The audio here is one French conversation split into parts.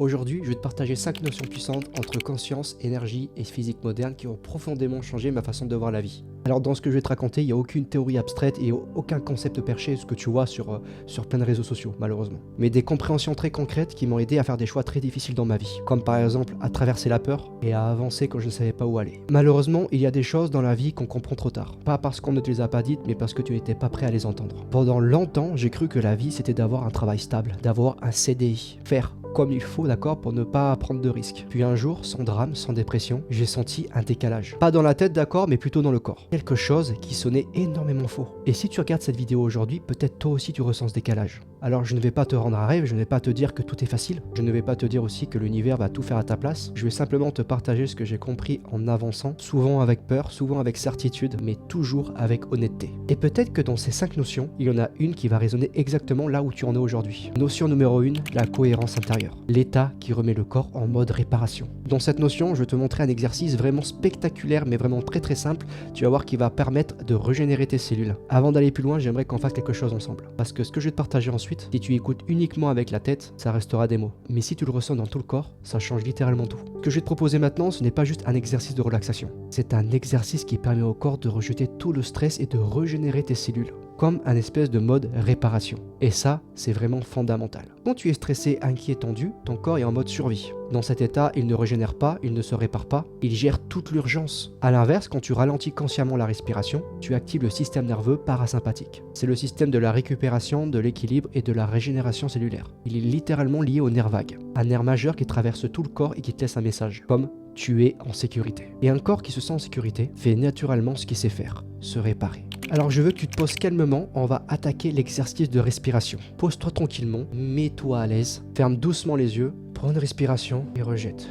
Aujourd'hui, je vais te partager 5 notions puissantes entre conscience, énergie et physique moderne qui ont profondément changé ma façon de voir la vie. Alors dans ce que je vais te raconter, il n'y a aucune théorie abstraite et aucun concept perché, ce que tu vois sur plein de réseaux sociaux, malheureusement. Mais des compréhensions très concrètes qui m'ont aidé à faire des choix très difficiles dans ma vie, comme par exemple à traverser la peur et à avancer quand je ne savais pas où aller. Malheureusement, il y a des choses dans la vie qu'on comprend trop tard. Pas parce qu'on ne te les a pas dites, mais parce que tu n'étais pas prêt à les entendre. Pendant longtemps, j'ai cru que la vie c'était d'avoir un travail stable, d'avoir un CDI, faire comme il faut, d'accord, pour ne pas prendre de risques. Puis un jour, sans drame, sans dépression, j'ai senti un décalage. Pas dans la tête, d'accord, mais plutôt dans le corps. Quelque chose qui sonnait énormément faux. Et si tu regardes cette vidéo aujourd'hui, peut-être toi aussi tu ressens ce décalage. Alors je ne vais pas te rendre un rêve, je ne vais pas te dire que tout est facile, je ne vais pas te dire aussi que l'univers va tout faire à ta place, je vais simplement te partager ce que j'ai compris en avançant, souvent avec peur, souvent avec certitude, mais toujours avec honnêteté. Et peut-être que dans ces 5 notions, il y en a une qui va résonner exactement là où tu en es aujourd'hui. Notion numéro 1, la cohérence intérieure. L'état qui remet le corps en mode réparation. Dans cette notion, je vais te montrer un exercice vraiment spectaculaire, mais vraiment très simple, tu vas voir qui va permettre de régénérer tes cellules. Avant d'aller plus loin, j'aimerais qu'on fasse quelque chose ensemble. Parce que ce que je vais te partager ensuite, si tu écoutes uniquement avec la tête, ça restera des mots. Mais si tu le ressens dans tout le corps, ça change littéralement tout. Ce que je vais te proposer maintenant, ce n'est pas juste un exercice de relaxation. C'est un exercice qui permet au corps de rejeter tout le stress et de régénérer tes cellules, comme un espèce de mode réparation. Et ça, c'est vraiment fondamental. Quand tu es stressé, inquiet, tendu, ton corps est en mode survie. Dans cet état, il ne régénère pas, il ne se répare pas, il gère toute l'urgence. A l'inverse, quand tu ralentis consciemment la respiration, tu actives le système nerveux parasympathique. C'est le système de la récupération, de l'équilibre et de la régénération cellulaire. Il est littéralement lié au nerf vague, un nerf majeur qui traverse tout le corps et qui te laisse un message, comme tu es en sécurité. Et un corps qui se sent en sécurité fait naturellement ce qu'il sait faire, se réparer. Alors je veux que tu te poses calmement, on va attaquer l'exercice de respiration. Pose-toi tranquillement, mets-toi à l'aise, ferme doucement les yeux, prends une respiration et rejette.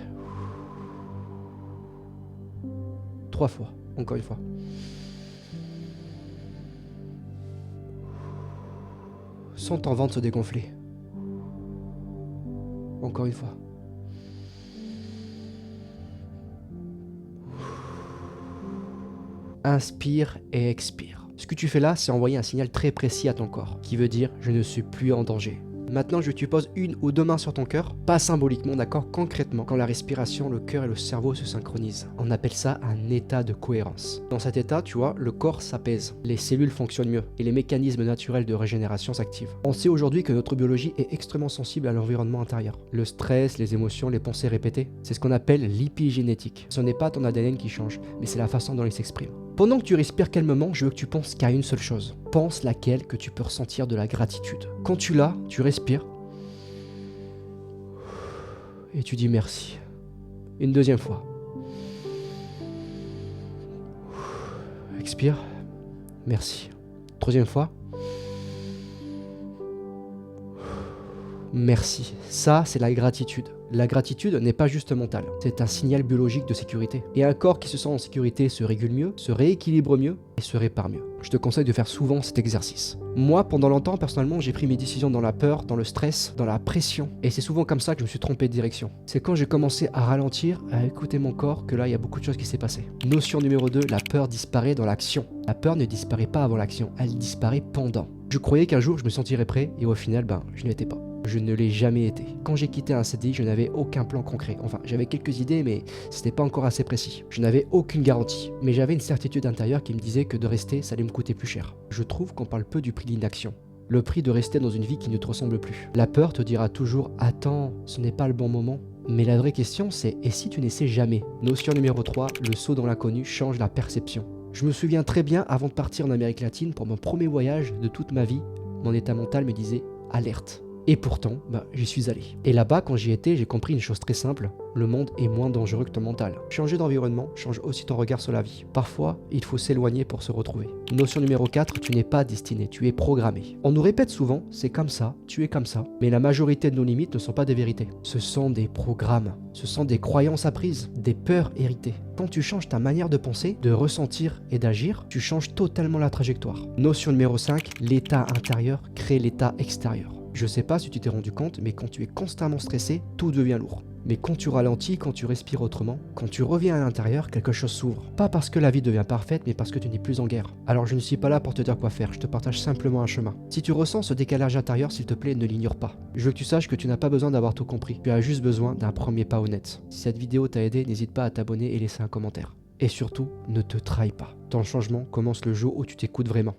3 fois, encore une fois. Sens ton ventre se dégonfler. Encore une fois. Inspire et expire. Ce que tu fais là, c'est envoyer un signal très précis à ton corps, qui veut dire « je ne suis plus en danger ». Maintenant, je veux que tu poses une ou deux mains sur ton cœur, pas symboliquement, d'accord, concrètement. Quand la respiration, le cœur et le cerveau se synchronisent, on appelle ça un état de cohérence. Dans cet état, tu vois, le corps s'apaise, les cellules fonctionnent mieux et les mécanismes naturels de régénération s'activent. On sait aujourd'hui que notre biologie est extrêmement sensible à l'environnement intérieur. Le stress, les émotions, les pensées répétées, c'est ce qu'on appelle l'épigénétique. Ce n'est pas ton ADN qui change, mais c'est la façon dont il s'exprime. Pendant que tu respires calmement, je veux que tu penses qu'à une seule chose. Pense laquelle que tu peux ressentir de la gratitude. Quand tu l'as, tu respires. Et tu dis merci. Une deuxième fois. Expire. Merci. Troisième fois. Merci. Ça, c'est la gratitude. La gratitude n'est pas juste mentale, c'est un signal biologique de sécurité. Et un corps qui se sent en sécurité se régule mieux, se rééquilibre mieux et se répare mieux. Je te conseille de faire souvent cet exercice. Moi, pendant longtemps, personnellement, j'ai pris mes décisions dans la peur, dans le stress, dans la pression. Et c'est souvent comme ça que je me suis trompé de direction. C'est quand j'ai commencé à ralentir, à écouter mon corps, que là, il y a beaucoup de choses qui s'est passé. Notion numéro 2, la peur disparaît dans l'action. La peur ne disparaît pas avant l'action, elle disparaît pendant. Je croyais qu'un jour, je me sentirais prêt et au final, je ne l'étais pas. Je ne l'ai jamais été. Quand j'ai quitté un CDI, je n'avais aucun plan concret. Enfin, j'avais quelques idées, mais c'était pas encore assez précis. Je n'avais aucune garantie. Mais j'avais une certitude intérieure qui me disait que de rester, ça allait me coûter plus cher. Je trouve qu'on parle peu du prix de l'inaction. Le prix de rester dans une vie qui ne te ressemble plus. La peur te dira toujours « Attends, ce n'est pas le bon moment ». Mais la vraie question, c'est « Et si tu n'essaies jamais ?» Notion numéro 3, le saut dans l'inconnu change la perception. Je me souviens très bien, avant de partir en Amérique latine, pour mon premier voyage de toute ma vie, mon état mental me disait « Alerte ». Et pourtant, j'y suis allé. Et là-bas, quand j'y étais, j'ai compris une chose très simple. Le monde est moins dangereux que ton mental. Changer d'environnement change aussi ton regard sur la vie. Parfois, il faut s'éloigner pour se retrouver. Notion numéro 4, tu n'es pas destiné, tu es programmé. On nous répète souvent, c'est comme ça, tu es comme ça. Mais la majorité de nos limites ne sont pas des vérités. Ce sont des programmes. Ce sont des croyances apprises, des peurs héritées. Quand tu changes ta manière de penser, de ressentir et d'agir, tu changes totalement la trajectoire. Notion numéro 5, l'état intérieur crée l'état extérieur. Je sais pas si tu t'es rendu compte, mais quand tu es constamment stressé, tout devient lourd. Mais quand tu ralentis, quand tu respires autrement, quand tu reviens à l'intérieur, quelque chose s'ouvre. Pas parce que la vie devient parfaite, mais parce que tu n'es plus en guerre. Alors je ne suis pas là pour te dire quoi faire, je te partage simplement un chemin. Si tu ressens ce décalage intérieur, s'il te plaît, ne l'ignore pas. Je veux que tu saches que tu n'as pas besoin d'avoir tout compris, tu as juste besoin d'un premier pas honnête. Si cette vidéo t'a aidé, n'hésite pas à t'abonner et laisser un commentaire. Et surtout, ne te trahis pas. Ton changement commence le jour où tu t'écoutes vraiment.